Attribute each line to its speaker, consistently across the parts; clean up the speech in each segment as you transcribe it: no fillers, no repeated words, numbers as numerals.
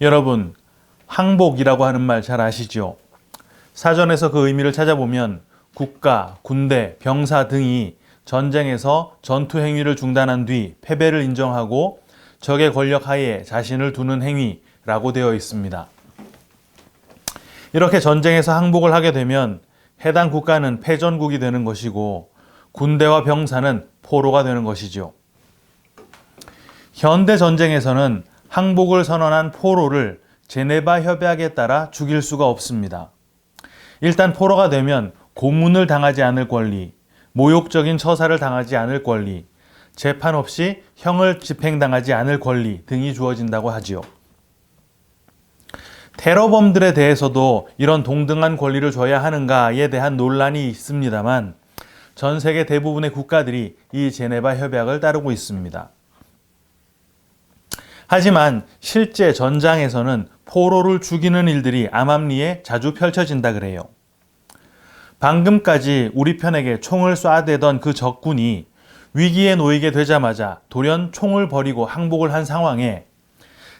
Speaker 1: 여러분, 항복이라고 하는 말 잘 아시죠? 사전에서 그 의미를 찾아보면 국가, 군대, 병사 등이 전쟁에서 전투 행위를 중단한 뒤 패배를 인정하고 적의 권력 하에 자신을 두는 행위라고 되어 있습니다. 이렇게 전쟁에서 항복을 하게 되면 해당 국가는 패전국이 되는 것이고 군대와 병사는 포로가 되는 것이죠. 현대 전쟁에서는 항복을 선언한 포로를 제네바 협약에 따라 죽일 수가 없습니다. 일단 포로가 되면 고문을 당하지 않을 권리, 모욕적인 처사를 당하지 않을 권리, 재판 없이 형을 집행당하지 않을 권리 등이 주어진다고 하지요. 테러범들에 대해서도 이런 동등한 권리를 줘야 하는가에 대한 논란이 있습니다만 전 세계 대부분의 국가들이 이 제네바 협약을 따르고 있습니다. 하지만 실제 전장에서는 포로를 죽이는 일들이 암암리에 자주 펼쳐진다 그래요. 방금까지 우리 편에게 총을 쏴대던 그 적군이 위기에 놓이게 되자마자 돌연 총을 버리고 항복을 한 상황에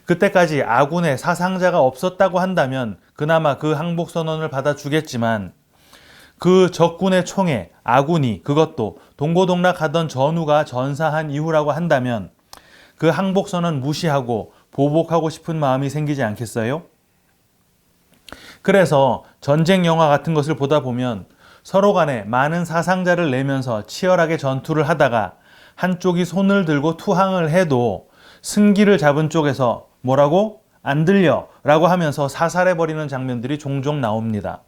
Speaker 1: 그때까지 아군의 사상자가 없었다고 한다면 그나마 그 항복 선언을 받아주겠지만 그 적군의 총에 아군이 그것도 동고동락하던 전우가 전사한 이후라고 한다면 그 항복 선언 무시하고 보복하고 싶은 마음이 생기지 않겠어요? 그래서 전쟁 영화 같은 것을 보다 보면 서로 간에 많은 사상자를 내면서 치열하게 전투를 하다가 한쪽이 손을 들고 투항을 해도 승기를 잡은 쪽에서 뭐라고? 안 들려 라고 하면서 사살해버리는 장면들이 종종 나옵니다.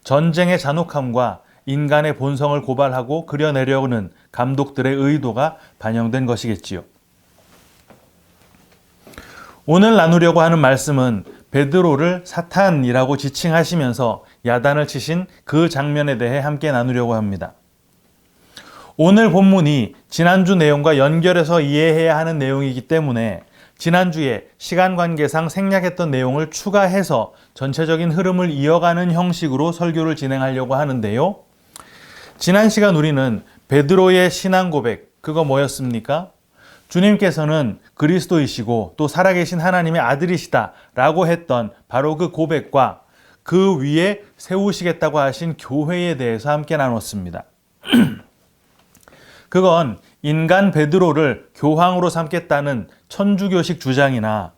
Speaker 1: 전쟁의 잔혹함과 인간의 본성을 고발하고 그려내려는 감독들의 의도가 반영된 것이겠지요. 오늘 나누려고 하는 말씀은 베드로를 사탄이라고 지칭하시면서 야단을 치신 그 장면에 대해 함께 나누려고 합니다. 오늘 본문이 지난주 내용과 연결해서 이해해야 하는 내용이기 때문에 지난주에 시간 관계상 생략했던 내용을 추가해서 전체적인 흐름을 이어가는 형식으로 설교를 진행하려고 하는데요. 지난 시간 우리는 베드로의 신앙 고백, 그거 뭐였습니까? 주님께서는 그리스도이시고 또 살아계신 하나님의 아들이시다 라고 했던 바로 그 고백과 그 위에 세우시겠다고 하신 교회에 대해서 함께 나눴습니다. 그건 인간 베드로를 교황으로 삼겠다는 천주교식 주장이나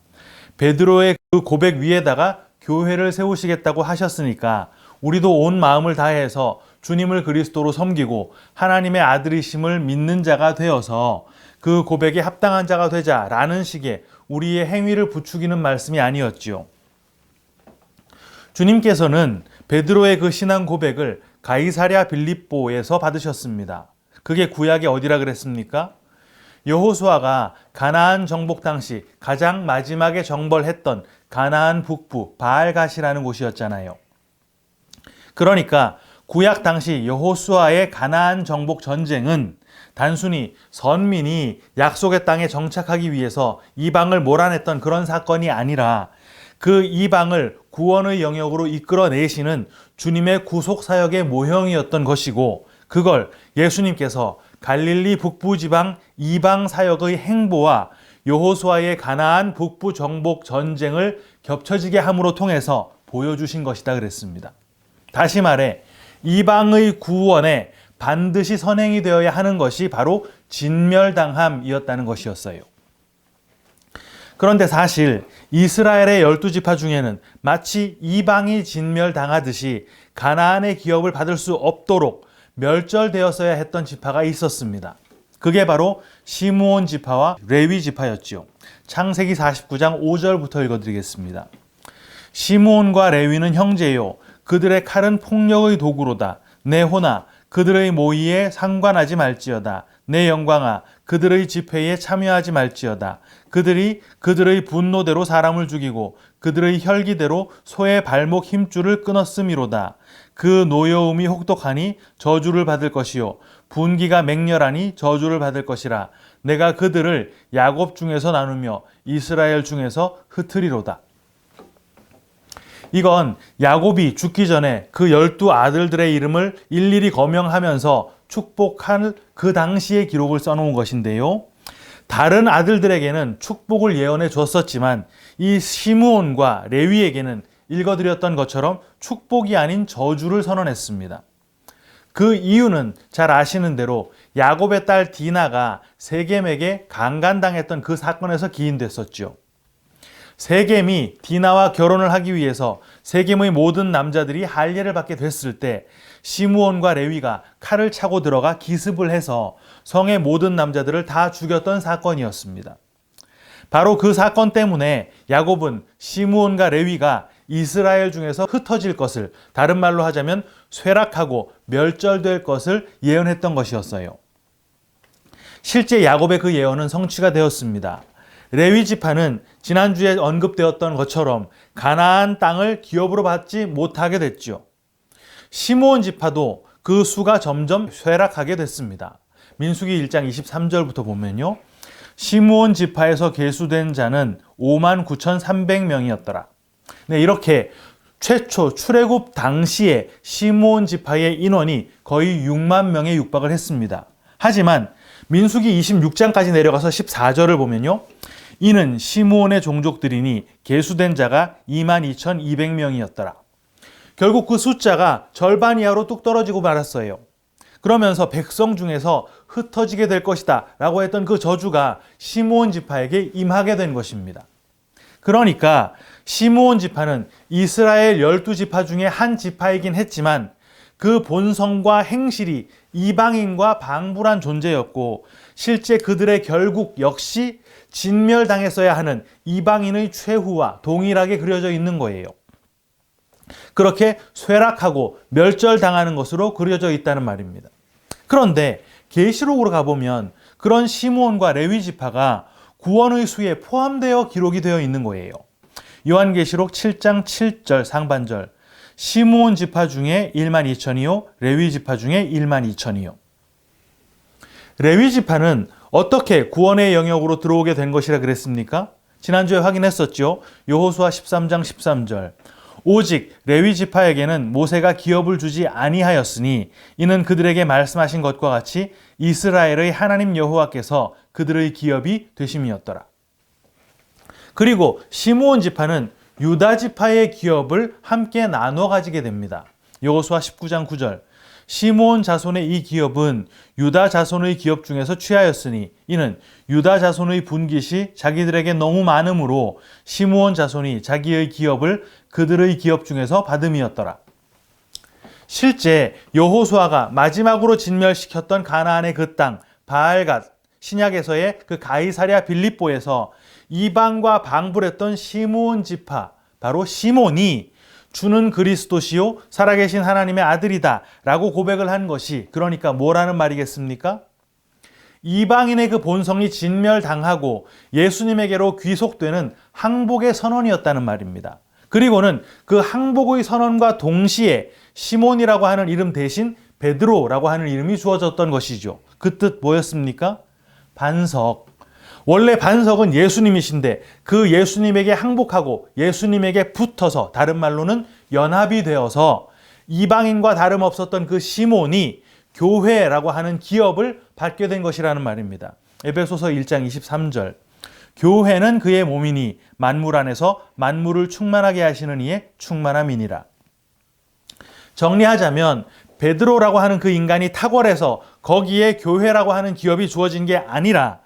Speaker 1: 베드로의 그 고백 위에다가 교회를 세우시겠다고 하셨으니까 우리도 온 마음을 다해서 주님을 그리스도로 섬기고 하나님의 아들이심을 믿는 자가 되어서 그 고백에 합당한 자가 되자라는 식의 우리의 행위를 부추기는 말씀이 아니었지요. 주님께서는 베드로의 그 신앙 고백을 가이사랴 빌립보에서 받으셨습니다. 그게 구약의 어디라 그랬습니까? 여호수아가 가나안 정복 당시 가장 마지막에 정벌했던 가나안 북부 바알갓이라는 곳이었잖아요. 그러니까 구약 당시 여호수아의 가나안 정복 전쟁은 단순히 선민이 약속의 땅에 정착하기 위해서 이방을 몰아냈던 그런 사건이 아니라 그 이방을 구원의 영역으로 이끌어내시는 주님의 구속사역의 모형이었던 것이고 그걸 예수님께서 갈릴리 북부지방 이방사역의 행보와 여호수아의 가나안 북부 정복 전쟁을 겹쳐지게 함으로 통해서 보여주신 것이다 그랬습니다. 다시 말해 이방의 구원에 반드시 선행이 되어야 하는 것이 바로 진멸당함이었다는 것이었어요. 그런데 사실 이스라엘의 12지파 중에는 마치 이방이 진멸당하듯이 가나안의 기업을 받을 수 없도록 멸절되었어야 했던 지파가 있었습니다. 그게 바로 시므온 지파와 레위 지파였죠. 창세기 49장 5절부터 읽어드리겠습니다. 시므온과 레위는 형제요 그들의 칼은 폭력의 도구로다. 내 호나 그들의 모의에 상관하지 말지어다. 내 영광아 그들의 집회에 참여하지 말지어다. 그들이 그들의 분노대로 사람을 죽이고 그들의 혈기대로 소의 발목 힘줄을 끊었음이로다. 그 노여움이 혹독하니 저주를 받을 것이요 분기가 맹렬하니 저주를 받을 것이라. 내가 그들을 야곱 중에서 나누며 이스라엘 중에서 흩으리로다. 이건 야곱이 죽기 전에 그 12 아들들의 이름을 일일이 거명하면서 축복할 그 당시의 기록을 써놓은 것인데요. 다른 아들들에게는 축복을 예언해 줬었지만 이 시므온과 레위에게는 읽어드렸던 것처럼 축복이 아닌 저주를 선언했습니다. 그 이유는 잘 아시는 대로 야곱의 딸 디나가 세겜에게 강간당했던 그 사건에서 기인됐었죠. 세겜이 디나와 결혼을 하기 위해서 세겜의 모든 남자들이 할례를 받게 됐을 때 시므온과 레위가 칼을 차고 들어가 기습을 해서 성의 모든 남자들을 다 죽였던 사건이었습니다. 바로 그 사건 때문에 야곱은 시므온과 레위가 이스라엘 중에서 흩어질 것을, 다른 말로 하자면 쇠락하고 멸절될 것을 예언했던 것이었어요. 실제 야곱의 그 예언은 성취가 되었습니다. 레위 지파는 지난주에 언급되었던 것처럼 가나안 땅을 기업으로 받지 못하게 됐죠. 시므온 지파도 그 수가 점점 쇠락하게 됐습니다. 민수기 1장 23절부터 보면요. 시므온 지파에서 계수된 자는 59,300명이었더라. 네, 이렇게 최초 출애굽 당시에 시므온 지파의 인원이 거의 6만 명에 육박을 했습니다. 하지만 민수기 26장까지 내려가서 14절을 보면요. 이는 시므온의 종족들이니 계수된 자가 22,200명이었더라. 결국 그 숫자가 절반 이하로 뚝 떨어지고 말았어요. 그러면서 백성 중에서 흩어지게 될 것이다 라고 했던 그 저주가 시므온 지파에게 임하게 된 것입니다. 그러니까 시므온 지파는 이스라엘 12지파 중에 한 지파이긴 했지만 그 본성과 행실이 이방인과 방불한 존재였고 실제 그들의 결국 역시 진멸당했어야 하는 이방인의 최후와 동일하게 그려져 있는 거예요. 그렇게 쇠락하고 멸절당하는 것으로 그려져 있다는 말입니다. 그런데 계시록으로 가보면 그런 시므온과 레위 지파가 구원의 수에 포함되어 기록이 되어 있는 거예요. 요한계시록 7장 7절 상반절, 시므온 지파 중에 12,000이요 레위 지파 중에 12,000이요. 레위 지파는 어떻게 구원의 영역으로 들어오게 된 것이라 그랬습니까? 지난주에 확인했었죠. 여호수아 13장 13절. 오직 레위 지파에게는 모세가 기업을 주지 아니하였으니 이는 그들에게 말씀하신 것과 같이 이스라엘의 하나님 여호와께서 그들의 기업이 되심이었더라. 그리고 시므온 지파는 유다 지파의 기업을 함께 나눠 가지게 됩니다. 여호수아 19장 9절. 시므온 자손의 이 기업은 유다 자손의 기업 중에서 취하였으니 이는 유다 자손의 분깃이 자기들에게 너무 많으므로 시므온 자손이 자기의 기업을 그들의 기업 중에서 받음이었더라. 실제 여호수아가 마지막으로 진멸시켰던 가나안의 그 땅 바알갓, 신약에서의 그 가이사랴 빌립보에서 이방과 방불했던 시므온 지파, 바로 시몬이 주는 그리스도시요 살아계신 하나님의 아들이다 라고 고백을 한 것이, 그러니까 뭐라는 말이겠습니까? 이방인의 그 본성이 진멸당하고 예수님에게로 귀속되는 항복의 선언이었다는 말입니다. 그리고는 그 항복의 선언과 동시에 시몬이라고 하는 이름 대신 베드로라고 하는 이름이 주어졌던 것이죠. 그 뜻 뭐였습니까? 반석. 원래 반석은 예수님이신데 그 예수님에게 항복하고 예수님에게 붙어서, 다른 말로는 연합이 되어서 이방인과 다름없었던 그 시몬이 교회라고 하는 기업을 받게 된 것이라는 말입니다. 에베소서 1장 23절. 교회는 그의 몸이니 만물 안에서 만물을 충만하게 하시는 이의 충만함이니라. 정리하자면 베드로라고 하는 그 인간이 탁월해서 거기에 교회라고 하는 기업이 주어진 게 아니라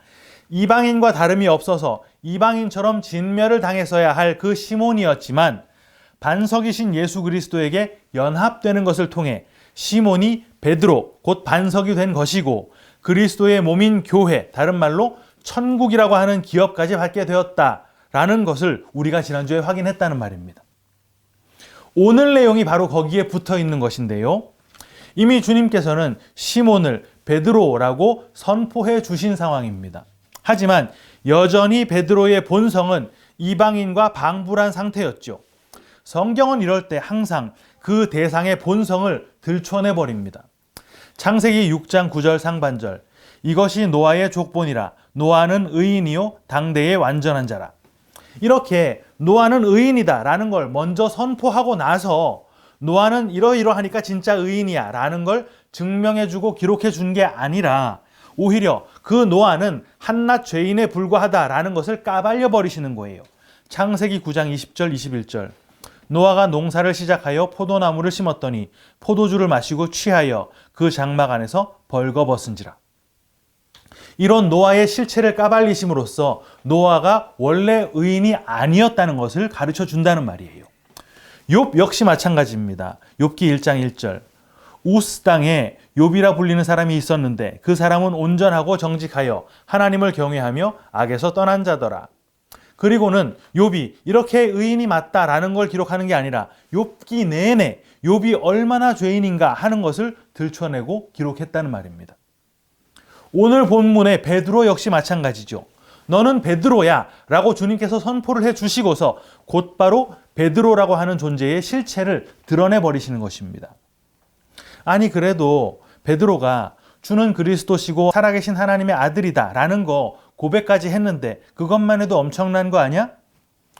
Speaker 1: 이방인과 다름이 없어서 이방인처럼 진멸을 당했어야 할 그 시몬이었지만 반석이신 예수 그리스도에게 연합되는 것을 통해 시몬이 베드로, 곧 반석이 된 것이고 그리스도의 몸인 교회, 다른 말로 천국이라고 하는 기업까지 받게 되었다라는 것을 우리가 지난주에 확인했다는 말입니다. 오늘 내용이 바로 거기에 붙어 있는 것인데요. 이미 주님께서는 시몬을 베드로라고 선포해 주신 상황입니다. 하지만 여전히 베드로의 본성은 이방인과 방불한 상태였죠. 성경은 이럴 때 항상 그 대상의 본성을 들춰내버립니다. 창세기 6장 9절 상반절. 이것이 노아의 족본이라. 노아는 의인이요 당대의 완전한 자라. 이렇게 노아는 의인이다 라는 걸 먼저 선포하고 나서 노아는 이러이러하니까 진짜 의인이야 라는 걸 증명해주고 기록해 준 게 아니라 오히려 그 노아는 한낱 죄인에 불과하다라는 것을 까발려 버리시는 거예요. 창세기 9장 20절 21절. 노아가 농사를 시작하여 포도나무를 심었더니 포도주를 마시고 취하여 그 장막 안에서 벌거벗은지라. 이런 노아의 실체를 까발리심으로써 노아가 원래 의인이 아니었다는 것을 가르쳐 준다는 말이에요. 욥 역시 마찬가지입니다. 욥기 1장 1절. 우스 땅에 욥이라 불리는 사람이 있었는데 그 사람은 온전하고 정직하여 하나님을 경외하며 악에서 떠난 자더라. 그리고는 욥이 이렇게 의인이 맞다라는 걸 기록하는 게 아니라 욥기 내내 욥이 얼마나 죄인인가 하는 것을 들춰내고 기록했다는 말입니다. 오늘 본문의 베드로 역시 마찬가지죠. 너는 베드로야 라고 주님께서 선포를 해주시고서 곧바로 베드로라고 하는 존재의 실체를 드러내버리시는 것입니다. 아니 그래도 베드로가 주는 그리스도시고 살아계신 하나님의 아들이다 라는 거 고백까지 했는데 그것만 해도 엄청난 거 아니야?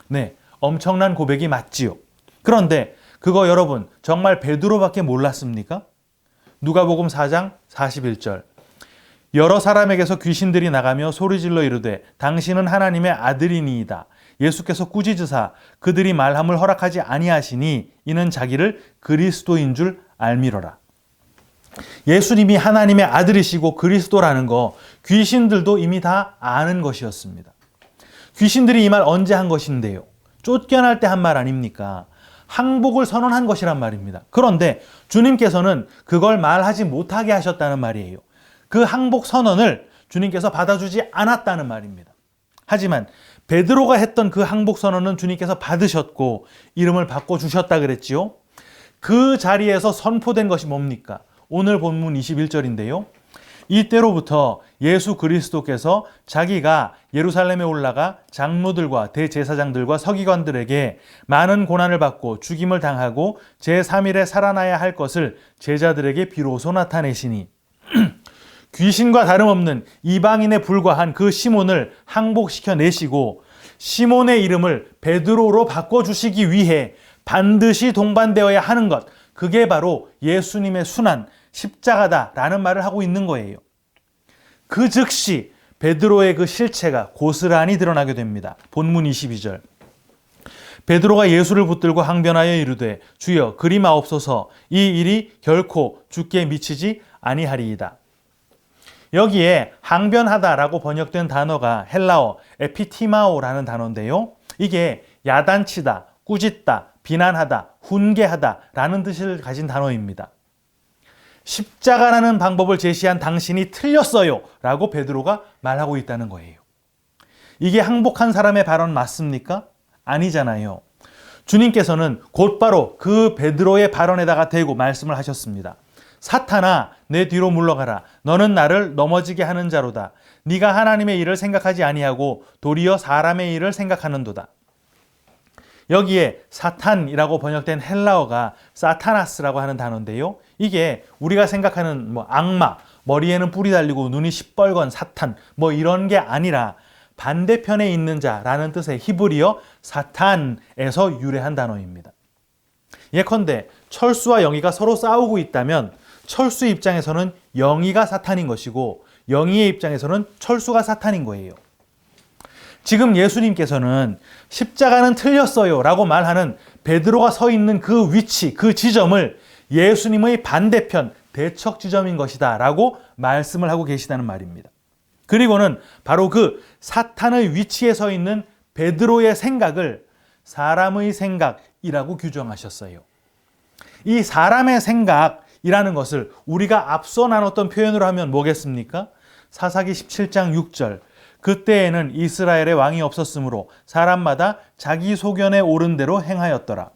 Speaker 1: 네, 엄청난 고백이 맞지요. 그런데 그거 여러분 정말 베드로밖에 몰랐습니까? 누가복음 4장 41절. 여러 사람에게서 귀신들이 나가며 소리질러 이르되 당신은 하나님의 아들이니이다. 예수께서 꾸짖으사 그들이 말함을 허락하지 아니하시니 이는 자기를 그리스도인 줄 알미러라. 예수님이 하나님의 아들이시고 그리스도라는 거 귀신들도 이미 다 아는 것이었습니다. 귀신들이 이 말 언제 한 것인데요? 쫓겨날 때 한 말 아닙니까? 항복을 선언한 것이란 말입니다. 그런데 주님께서는 그걸 말하지 못하게 하셨다는 말이에요. 그 항복 선언을 주님께서 받아주지 않았다는 말입니다. 하지만 베드로가 했던 그 항복 선언은 주님께서 받으셨고 이름을 바꿔주셨다 그랬지요. 그 자리에서 선포된 것이 뭡니까? 오늘 본문 21절인데요. 이때로부터 예수 그리스도께서 자기가 예루살렘에 올라가 장로들과 대제사장들과 서기관들에게 많은 고난을 받고 죽임을 당하고 제3일에 살아나야 할 것을 제자들에게 비로소 나타내시니 귀신과 다름없는 이방인에 불과한 그 시몬을 항복시켜 내시고 시몬의 이름을 베드로로 바꿔주시기 위해 반드시 동반되어야 하는 것, 그게 바로 예수님의 순환, 십자가다라는 말을 하고 있는 거예요. 그 즉시 베드로의 그 실체가 고스란히 드러나게 됩니다. 본문 22절. 베드로가 예수를 붙들고 항변하여 이르되 주여 그리마옵소서 이 일이 결코 주께 미치지 아니하리이다. 여기에 항변하다라고 번역된 단어가 헬라어 에피티마오라는 단어인데요. 이게 야단치다, 꾸짖다, 비난하다, 훈계하다라는 뜻을 가진 단어입니다. 십자가라는 방법을 제시한 당신이 틀렸어요 라고 베드로가 말하고 있다는 거예요. 이게 항복한 사람의 발언 맞습니까? 아니잖아요. 주님께서는 곧바로 그 베드로의 발언에다가 대고 말씀을 하셨습니다. 사탄아 내 뒤로 물러가라. 너는 나를 넘어지게 하는 자로다. 네가 하나님의 일을 생각하지 아니하고 도리어 사람의 일을 생각하는도다. 여기에 사탄이라고 번역된 헬라어가 사타나스라고 하는 단어인데요. 이게 우리가 생각하는 악마, 머리에는 뿔이 달리고 눈이 시뻘건 사탄 이런 게 아니라 반대편에 있는 자라는 뜻의 히브리어 사탄에서 유래한 단어입니다. 예컨대 철수와 영희가 서로 싸우고 있다면 철수 입장에서는 영희가 사탄인 것이고 영희의 입장에서는 철수가 사탄인 거예요. 지금 예수님께서는 십자가는 틀렸어요 라고 말하는 베드로가 서 있는 그 위치, 그 지점을 예수님의 반대편, 대척 지점인 것이다 라고 말씀을 하고 계시다는 말입니다. 그리고는 바로 그 사탄의 위치에 서 있는 베드로의 생각을 사람의 생각이라고 규정하셨어요. 이 사람의 생각이라는 것을 우리가 앞서 나눴던 표현으로 하면 뭐겠습니까? 사사기 17장 6절. 그때에는 이스라엘의 왕이 없었으므로 사람마다 자기 소견에 오른 대로 행하였더라.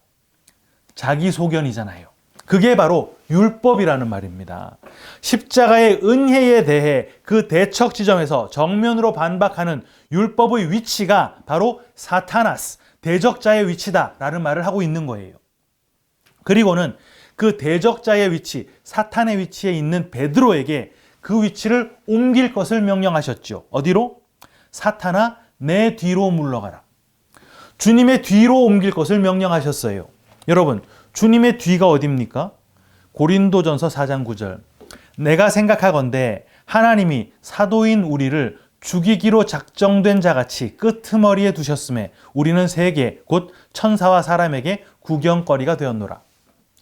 Speaker 1: 자기 소견이잖아요. 그게 바로 율법이라는 말입니다. 십자가의 은혜에 대해 그 대척 지점에서 정면으로 반박하는 율법의 위치가 바로 사타나스, 대적자의 위치다라는 말을 하고 있는 거예요. 그리고는 그 대적자의 위치, 사탄의 위치에 있는 베드로에게 그 위치를 옮길 것을 명령하셨죠. 어디로? 사탄아 내 뒤로 물러가라. 주님의 뒤로 옮길 것을 명령하셨어요. 여러분, 주님의 뒤가 어디입니까? 고린도전서 4장 9절. 내가 생각하건대 하나님이 사도인 우리를 죽이기로 작정된 자같이 끄트머리에 두셨음에 우리는 세계 곧 천사와 사람에게 구경거리가 되었노라.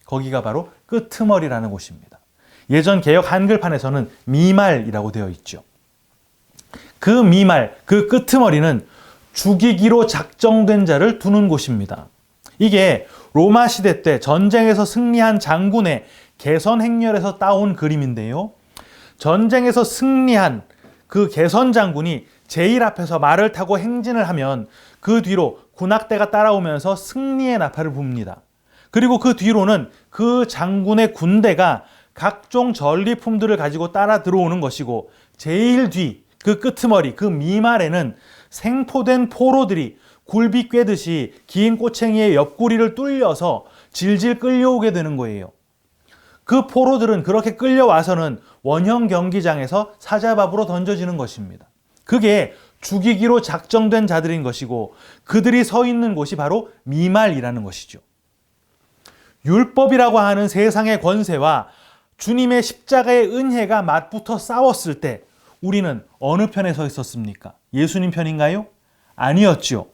Speaker 1: 거기가 바로 끄트머리라는 곳입니다. 예전 개역 한글판에서는 미말이라고 되어 있죠. 그 미말, 그 끄트머리는 죽이기로 작정된 자를 두는 곳입니다. 이게 로마 시대 때 전쟁에서 승리한 장군의 개선 행렬에서 따온 그림인데요. 전쟁에서 승리한 그 개선 장군이 제일 앞에서 말을 타고 행진을 하면 그 뒤로 군악대가 따라오면서 승리의 나팔을 붑니다. 그리고 그 뒤로는 그 장군의 군대가 각종 전리품들을 가지고 따라 들어오는 것이고, 제일 뒤 그 끄트머리, 그 미말에는 생포된 포로들이 굴비 꿰듯이 긴 꼬챙이의 옆구리를 뚫려서 질질 끌려오게 되는 거예요. 그 포로들은 그렇게 끌려와서는 원형 경기장에서 사자밥으로 던져지는 것입니다. 그게 죽이기로 작정된 자들인 것이고, 그들이 서 있는 곳이 바로 미말이라는 것이죠. 율법이라고 하는 세상의 권세와 주님의 십자가의 은혜가 맞붙어 싸웠을 때 우리는 어느 편에 서 있었습니까? 예수님 편인가요? 아니었죠.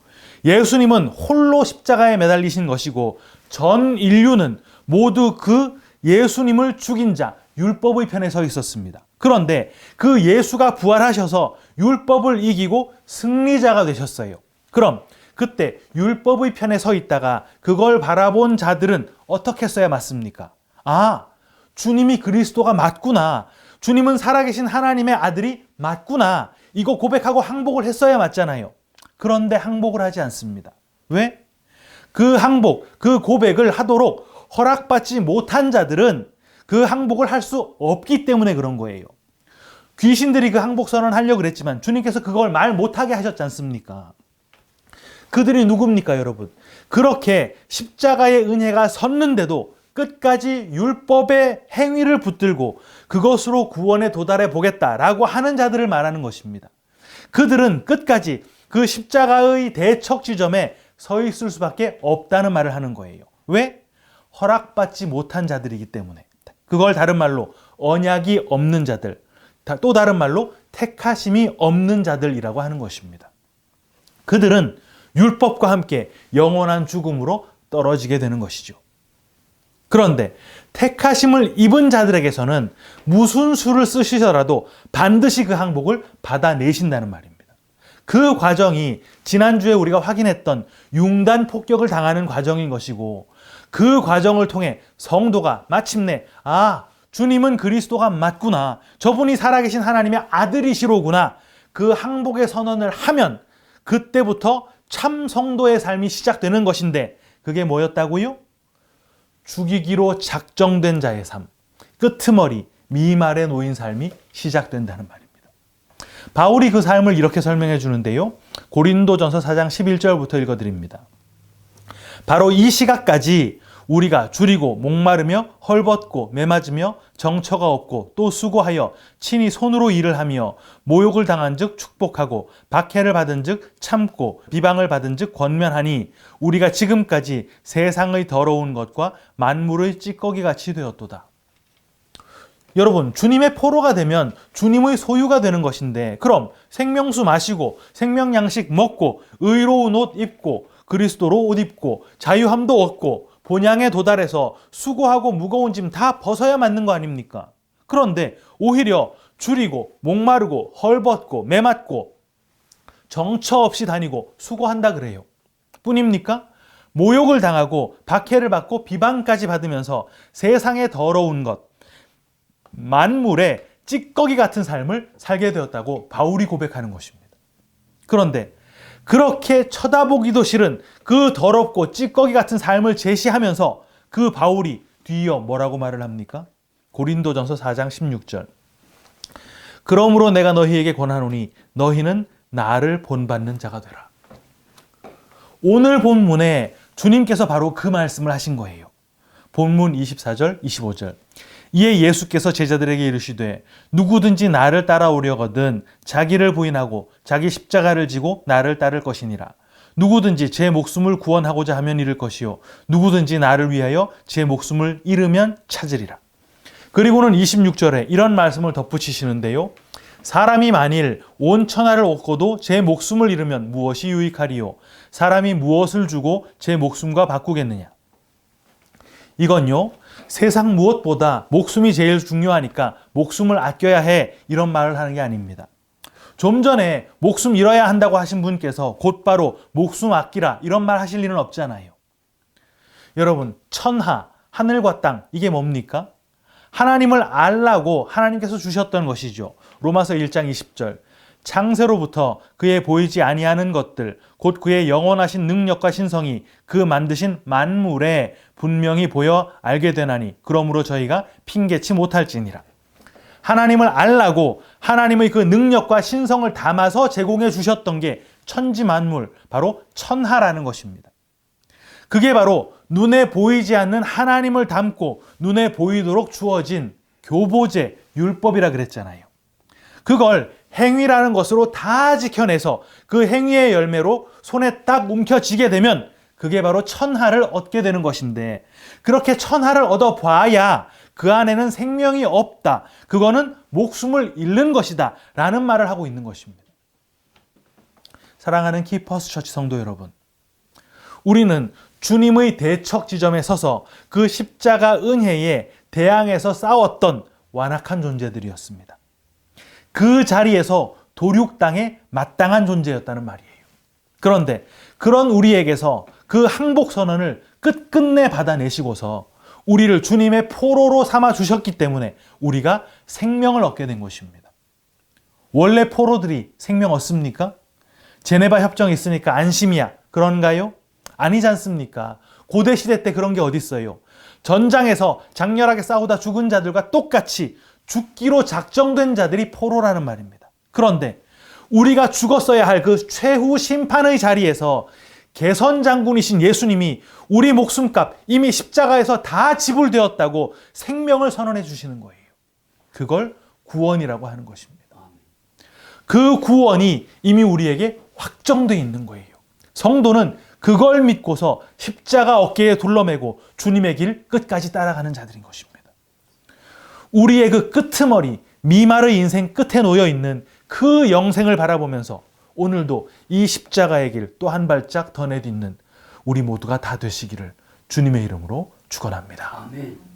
Speaker 1: 예수님은 홀로 십자가에 매달리신 것이고, 전 인류는 모두 그 예수님을 죽인 자, 율법의 편에 서 있었습니다. 그런데 그 예수가 부활하셔서 율법을 이기고 승리자가 되셨어요. 그럼 그때 율법의 편에 서 있다가 그걸 바라본 자들은 어떻게 써야 맞습니까? 아, 주님이 그리스도가 맞구나. 주님은 살아계신 하나님의 아들이 맞구나. 이거 고백하고 항복을 했어야 맞잖아요. 그런데 항복을 하지 않습니다. 왜? 그 항복, 그 고백을 하도록 허락받지 못한 자들은 그 항복을 할 수 없기 때문에 그런 거예요. 귀신들이 그 항복 선언을 하려고 그랬지만 주님께서 그걸 말 못하게 하셨지 않습니까? 그들이 누굽니까, 여러분? 그렇게 십자가의 은혜가 섰는데도 끝까지 율법의 행위를 붙들고 그것으로 구원에 도달해 보겠다라고 하는 자들을 말하는 것입니다. 그들은 끝까지 그 십자가의 대척 지점에 서 있을 수밖에 없다는 말을 하는 거예요. 왜? 허락받지 못한 자들이기 때문에. 그걸 다른 말로 언약이 없는 자들, 또 다른 말로 택하심이 없는 자들이라고 하는 것입니다. 그들은 율법과 함께 영원한 죽음으로 떨어지게 되는 것이죠. 그런데 택하심을 입은 자들에게서는 무슨 수를 쓰시더라도 반드시 그 항복을 받아내신다는 말입니다. 그 과정이 지난주에 우리가 확인했던 융단 폭격을 당하는 과정인 것이고, 그 과정을 통해 성도가 마침내 주님은 그리스도가 맞구나, 저분이 살아계신 하나님의 아들이시로구나, 그 항복의 선언을 하면 그때부터 참 성도의 삶이 시작되는 것인데, 그게 뭐였다고요? 죽이기로 작정된 자의 삶, 끄트머리, 미말에 놓인 삶이 시작된다는 말입니다. 바울이 그 삶을 이렇게 설명해 주는데요. 고린도전서 4장 11절부터 읽어드립니다. 바로 이 시각까지 우리가 줄이고 목마르며 헐벗고 매맞으며 정처가 없고 또 수고하여 친히 손으로 일을 하며 모욕을 당한 즉 축복하고 박해를 받은 즉 참고 비방을 받은 즉 권면하니 우리가 지금까지 세상의 더러운 것과 만물의 찌꺼기같이 되었도다. 여러분, 주님의 포로가 되면 주님의 소유가 되는 것인데, 그럼 생명수 마시고 생명양식 먹고 의로운 옷 입고 그리스도로 옷 입고 자유함도 얻고 본향에 도달해서 수고하고 무거운 짐 다 벗어야 맞는 거 아닙니까? 그런데 오히려 줄이고 목마르고 헐벗고 매맞고 정처 없이 다니고 수고한다 그래요. 뿐입니까? 모욕을 당하고 박해를 받고 비방까지 받으면서 세상의 더러운 것, 만물의 찌꺼기 같은 삶을 살게 되었다고 바울이 고백하는 것입니다. 그런데 그렇게 쳐다보기도 싫은 그 더럽고 찌꺼기 같은 삶을 제시하면서 그 바울이 뒤이어 뭐라고 말을 합니까? 고린도전서 4장 16절. 그러므로 내가 너희에게 권하노니 너희는 나를 본받는 자가 되라. 오늘 본문에 주님께서 바로 그 말씀을 하신 거예요. 본문 24절, 25절. 이에 예수께서 제자들에게 이르시되 누구든지 나를 따라오려거든 자기를 부인하고 자기 십자가를 지고 나를 따를 것이니라. 누구든지 제 목숨을 구원하고자 하면 잃을 것이요 누구든지 나를 위하여 제 목숨을 잃으면 찾으리라. 그리고는 26절에 이런 말씀을 덧붙이시는데요. 사람이 만일 온 천하를 얻고도 제 목숨을 잃으면 무엇이 유익하리요? 사람이 무엇을 주고 제 목숨과 바꾸겠느냐? 이건요, 세상 무엇보다 목숨이 제일 중요하니까 목숨을 아껴야 해, 이런 말을 하는 게 아닙니다. 좀 전에 목숨 잃어야 한다고 하신 분께서 곧바로 목숨 아끼라 이런 말 하실 일은 없잖아요. 여러분, 천하, 하늘과 땅, 이게 뭡니까? 하나님을 알라고 하나님께서 주셨던 것이죠. 로마서 1장 20절. 창세로부터 그의 보이지 아니하는 것들, 곧 그의 영원하신 능력과 신성이 그 만드신 만물에 분명히 보여 알게 되나니 그러므로 저희가 핑계치 못할지니라. 하나님을 알라고 하나님의 그 능력과 신성을 담아서 제공해 주셨던 게 천지 만물, 바로 천하라는 것입니다. 그게 바로 눈에 보이지 않는 하나님을 담고 눈에 보이도록 주어진 교보제, 율법이라 그랬잖아요. 그걸 행위라는 것으로 다 지켜내서 그 행위의 열매로 손에 딱 움켜쥐게 되면 그게 바로 천하를 얻게 되는 것인데, 그렇게 천하를 얻어봐야 그 안에는 생명이 없다, 그거는 목숨을 잃는 것이다 라는 말을 하고 있는 것입니다. 사랑하는 키퍼스 처치 성도 여러분, 우리는 주님의 대척 지점에 서서 그 십자가 은혜에 대항해서 싸웠던 완악한 존재들이었습니다. 그 자리에서 도륙당에 마땅한 존재였다는 말이에요. 그런데 그런 우리에게서 그 항복 선언을 끝끝내 받아내시고서 우리를 주님의 포로로 삼아 주셨기 때문에 우리가 생명을 얻게 된 것입니다. 원래 포로들이 생명 얻습니까? 제네바 협정이 있으니까 안심이야, 그런가요? 아니지 않습니까? 고대 시대 때 그런 게 어디 있어요? 전장에서 장렬하게 싸우다 죽은 자들과 똑같이 죽기로 작정된 자들이 포로라는 말입니다. 그런데 우리가 죽었어야 할 그 최후 심판의 자리에서 개선 장군이신 예수님이 우리 목숨값 이미 십자가에서 다 지불되었다고 생명을 선언해 주시는 거예요. 그걸 구원이라고 하는 것입니다. 그 구원이 이미 우리에게 확정되어 있는 거예요. 성도는 그걸 믿고서 십자가 어깨에 둘러매고 주님의 길 끝까지 따라가는 자들인 것입니다. 우리의 그 끄트머리, 미말의 인생 끝에 놓여있는 그 영생을 바라보면서 오늘도 이 십자가의 길 또 한 발짝 더 내딛는 우리 모두가 다 되시기를 주님의 이름으로 축원합니다.
Speaker 2: 아멘.